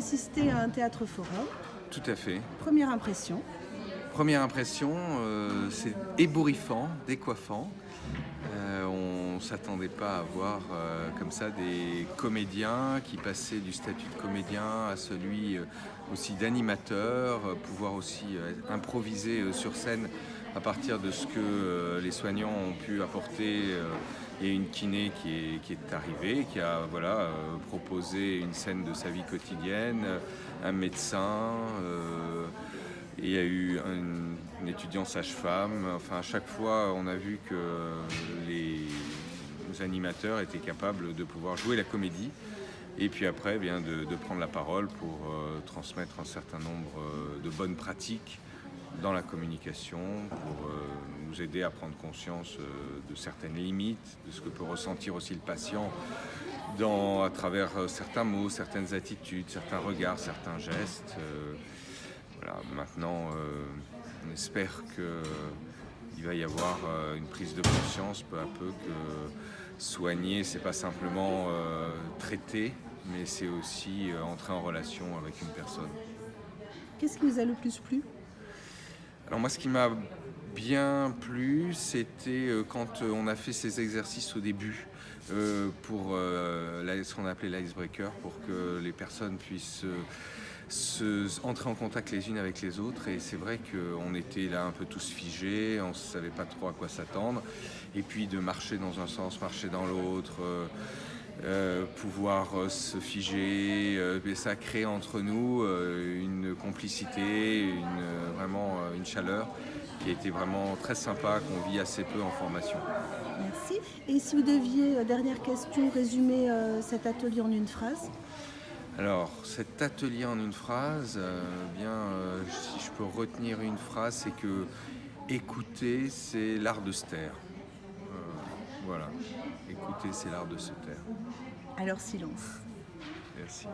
d'assister à un théâtre forum. Tout à fait. Première impression. Première impression, c'est ébouriffant, décoiffant. On ne s'attendait pas à voir comme ça des comédiens qui passaient du statut de comédien à celui aussi d'animateur, pouvoir aussi improviser sur scène à partir de ce que les soignants ont pu apporter. Il y a une kiné qui est arrivée, qui a proposé une scène de sa vie quotidienne, un médecin. Et il y a eu une étudiante sage-femme. Enfin, à chaque fois, on a vu que les animateurs étaient capables de pouvoir jouer la comédie. Et puis après, de prendre la parole pour transmettre un certain nombre de bonnes pratiques dans la communication, pour nous aider à prendre conscience de certaines limites, de ce que peut ressentir aussi le patient à travers certains mots, certaines attitudes, certains regards, certains gestes. Voilà, maintenant, on espère qu'il va y avoir une prise de conscience peu à peu que soigner, c'est pas simplement traiter, mais c'est aussi entrer en relation avec une personne. Qu'est-ce qui vous a le plus plu? Alors moi, ce qui m'a bien plu, c'était quand on a fait ces exercices au début pour ce qu'on appelait l'icebreaker, pour que les personnes puissent entrer en contact les unes avec les autres. Et c'est vrai qu'on était là un peu tous figés, on ne savait pas trop à quoi s'attendre. Et puis de marcher dans un sens, marcher dans l'autre, pouvoir se figer, et ça crée entre nous une complicité, vraiment une chaleur qui a été vraiment très sympa, qu'on vit assez peu en formation. Merci. Et si vous deviez, dernière question, résumer cet atelier en une phrase? Alors, cet atelier en une phrase, si je peux retenir une phrase, c'est que écouter, c'est l'art de se taire. Voilà, écouter, c'est l'art de se taire. Alors silence. Merci.